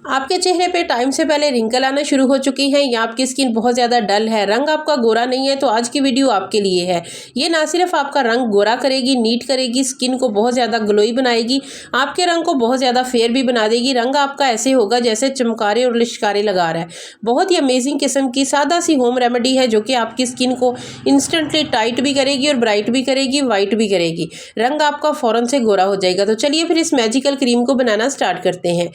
आपके चेहरे पे टाइम से पहले रिंकल आना शुरू हो चुकी हैं या आपकी स्किन बहुत ज़्यादा डल है, रंग आपका गोरा नहीं है, तो आज की वीडियो आपके लिए है। ये ना सिर्फ आपका रंग गोरा करेगी, नीट करेगी, स्किन को बहुत ज़्यादा ग्लोई बनाएगी, आपके रंग को बहुत ज़्यादा फेयर भी बना देगी। रंग आपका ऐसे होगा जैसे चमकारे और लिशकारे लगा रहा है। बहुत ही अमेजिंग किस्म की सादा सी होम रेमेडी है जो कि आपकी स्किन को इंस्टेंटली टाइट भी करेगी और ब्राइट भी करेगी, वाइट भी करेगी। रंग आपका फ़ौरन से गोरा हो जाएगा। तो चलिए फिर इस मैजिकल क्रीम को बनाना स्टार्ट करते हैं।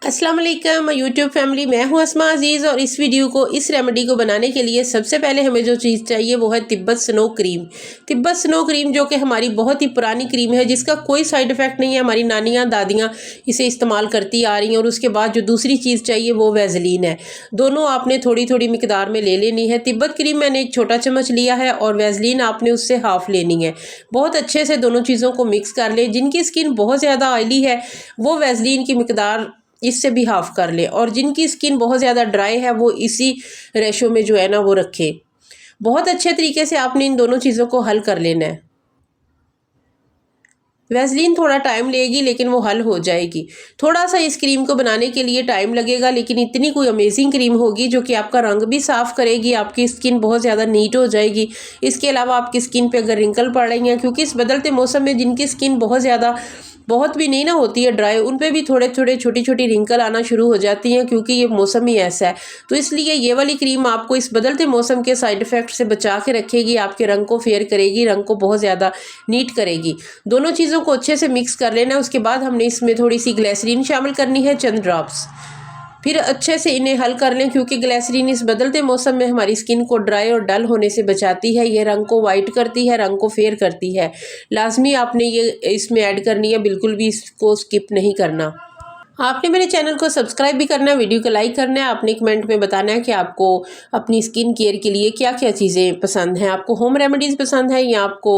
अस्सलाम वालेकुम यूट्यूब फैमिली, मैं हूं अस्मा अजीज़ और इस वीडियो को, इस रेमेडी को बनाने के लिए सबसे पहले हमें जो चीज़ चाहिए वो है Tibet snow cream. Tibet snow cream जो कि हमारी बहुत ही पुरानी क्रीम है जिसका कोई साइड इफ़ेक्ट नहीं है। हमारी नानियाँ दादियाँ इसे इस्तेमाल करती आ रही हैं। और उसके बाद जो दूसरी चीज़ चाहिए वो वैज़लीन है। दोनों आपने थोड़ी थोड़ी मिकदार में ले लेनी है। तिब्बत क्रीम मैंने एक छोटा चम्मच लिया है और वैज़लीन आपने उससे हाफ़ लेनी है। बहुत अच्छे से दोनों चीज़ों को मिक्स कर लें। जिनकी स्किन बहुत ज़्यादा ऑयली है वो वैज़लीन की मिकदार इससे भी हाफ़ कर ले, और जिनकी स्किन बहुत ज़्यादा ड्राई है वो इसी रेशो में जो है ना वो रखे। बहुत अच्छे तरीके से आपने इन दोनों चीज़ों को हल कर लेना है। वैसलीन थोड़ा टाइम लेगी लेकिन वो हल हो जाएगी। थोड़ा सा इस क्रीम को बनाने के लिए टाइम लगेगा, लेकिन इतनी कोई अमेजिंग क्रीम होगी जो कि आपका रंग भी साफ़ करेगी, आपकी स्किन बहुत ज़्यादा नीट हो जाएगी। इसके अलावा आपकी स्किन पे अगर रिंकल पड़ रही हैं, क्योंकि इस बदलते मौसम में जिनकी स्किन बहुत भी नहीं ना होती है ड्राई, उन पे भी थोड़े थोड़े छोटी छोटी रिंकल आना शुरू हो जाती हैं, क्योंकि ये मौसम ही ऐसा है। तो इसलिए ये वाली क्रीम आपको इस बदलते मौसम के साइड इफ़ेक्ट से बचा के रखेगी, आपके रंग को फेयर करेगी, रंग को बहुत ज़्यादा नीट करेगी। दोनों चीज़ों को अच्छे से मिक्स कर लेना है। उसके बाद हमने इसमें थोड़ी सी ग्लिसरीन शामिल करनी है, चंद ड्रॉप्स। फिर अच्छे से इन्हें हल कर लें, क्योंकि ग्लिसरीन इस बदलते मौसम में हमारी स्किन को ड्राई और डल होने से बचाती है। ये रंग को वाइट करती है, रंग को फेयर करती है। लाजमी आपने ये इसमें ऐड करनी है, बिल्कुल भी इसको स्किप नहीं करना। आपने मेरे चैनल को सब्सक्राइब भी करना है, वीडियो को लाइक करना है। आपने कमेंट में बताना है कि आपको अपनी स्किन केयर के लिए क्या क्या चीज़ें पसंद हैं। आपको होम रेमेडीज़ पसंद है या आपको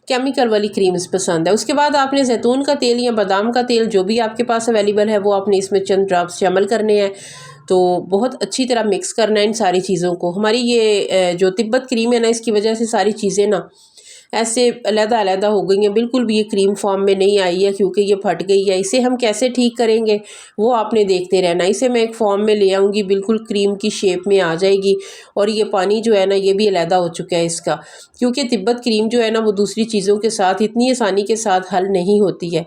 केमिकल वाली क्रीम्स पसंद है। उसके बाद आपने जैतून का तेल या बादाम का तेल जो भी आपके पास अवेलेबल है वो आपने इसमें चंद ड्रॉप्स शामिल करने हैं। तो बहुत अच्छी तरह मिक्स करना है इन सारी चीज़ों को। हमारी ये जो तिब्बत क्रीम है ना, इसकी वजह से सारी चीज़ें ना ऐसे अलग-अलग हो गई हैं, बिल्कुल भी ये क्रीम फॉर्म में नहीं आई है, क्योंकि ये फट गई है। इसे हम कैसे ठीक करेंगे वो आपने देखते रहना। इसे मैं एक फॉर्म में ले आऊँगी, बिल्कुल क्रीम की शेप में आ जाएगी। और ये पानी जो है ना ये भी अलग हो चुका है इसका, क्योंकि तिब्बत क्रीम जो है ना वो दूसरी चीज़ों के साथ इतनी आसानी के साथ हल नहीं होती है।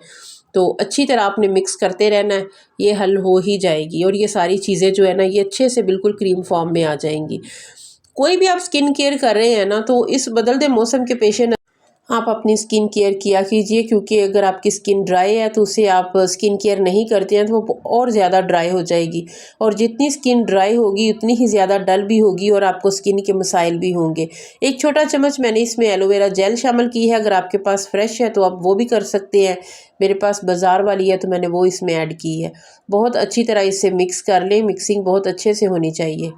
तो अच्छी तरह आपने मिक्स करते रहना है, ये हल हो ही जाएगी। और ये सारी चीज़ें जो है ना ये अच्छे से बिल्कुल क्रीम फॉर्म में आ जाएंगी। कोई भी आप स्किन केयर कर रहे हैं ना, तो इस बदलते मौसम के पेश आप अपनी स्किन केयर किया कीजिए, क्योंकि अगर आपकी स्किन ड्राई है तो उसे आप स्किन केयर नहीं करते हैं तो वो और ज़्यादा ड्राई हो जाएगी। और जितनी स्किन ड्राई होगी उतनी ही ज़्यादा डल भी होगी और आपको स्किन के मसाइल भी होंगे। एक छोटा चम्मच मैंने इसमें एलोवेरा जेल शामिल की है। अगर आपके पास फ्रेश है तो आप वो भी कर सकते हैं। मेरे पास बाज़ार वाली है तो मैंने वो इसमें ऐड की है। बहुत अच्छी तरह इसे मिक्स कर लें। मिक्सिंग बहुत अच्छे से होनी चाहिए।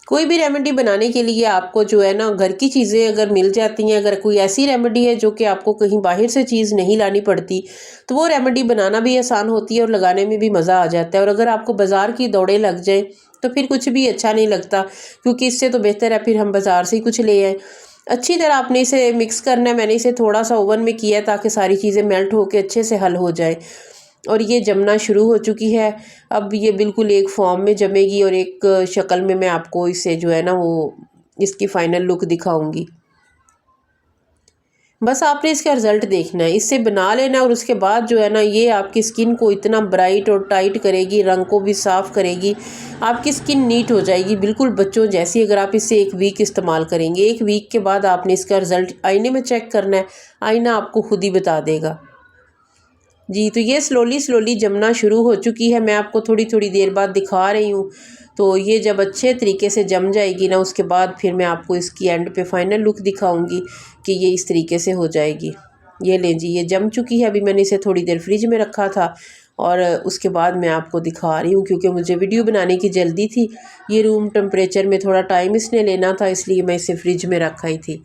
कोई भी रेमेडी बनाने के लिए आपको जो है ना घर की चीज़ें अगर मिल जाती हैं, अगर कोई ऐसी रेमेडी है जो कि आपको कहीं बाहर से चीज़ नहीं लानी पड़ती, तो वो रेमेडी बनाना भी आसान होती है और लगाने में भी मज़ा आ जाता है। और अगर आपको बाज़ार की दौड़ें लग जाएं तो फिर कुछ भी अच्छा नहीं लगता, क्योंकि इससे तो बेहतर है फिर हम बाज़ार से ही कुछ ले आएँ। अच्छी तरह आपने इसे मिक्स करना है। मैंने इसे थोड़ा सा ओवन में किया है ताकि सारी चीज़ें मेल्ट होकर अच्छे से हल हो जाए। और ये जमना शुरू हो चुकी है। अब ये बिल्कुल एक फॉर्म में जमेगी और एक शक्ल में मैं आपको इसे जो है ना वो इसकी फ़ाइनल लुक दिखाऊंगी। बस आपने इसका रिज़ल्ट देखना है, इससे बना लेना। और उसके बाद जो है ना ये आपकी स्किन को इतना ब्राइट और टाइट करेगी, रंग को भी साफ़ करेगी, आपकी स्किन नीट हो जाएगी बिल्कुल बच्चों जैसी। अगर आप इसे एक वीक इस्तेमाल करेंगे, एक वीक के बाद आपने इसका रिज़ल्ट आईने में चेक करना है, आईना आपको खुद ही बता देगा। जी, तो ये स्लोली जमना शुरू हो चुकी है। मैं आपको थोड़ी थोड़ी देर बाद दिखा रही हूँ। तो ये जब अच्छे तरीके से जम जाएगी ना, उसके बाद फिर मैं आपको इसकी एंड पे फाइनल लुक दिखाऊंगी कि ये इस तरीके से हो जाएगी। ये लें जी, ये जम चुकी है। अभी मैंने इसे थोड़ी देर फ्रिज में रखा था और उसके बाद मैं आपको दिखा रही हूँ, क्योंकि मुझे वीडियो बनाने की जल्दी थी। ये रूम टेम्परेचर में थोड़ा टाइम इसने लेना था, इसलिए मैं इसे फ्रिज में रखाई थी।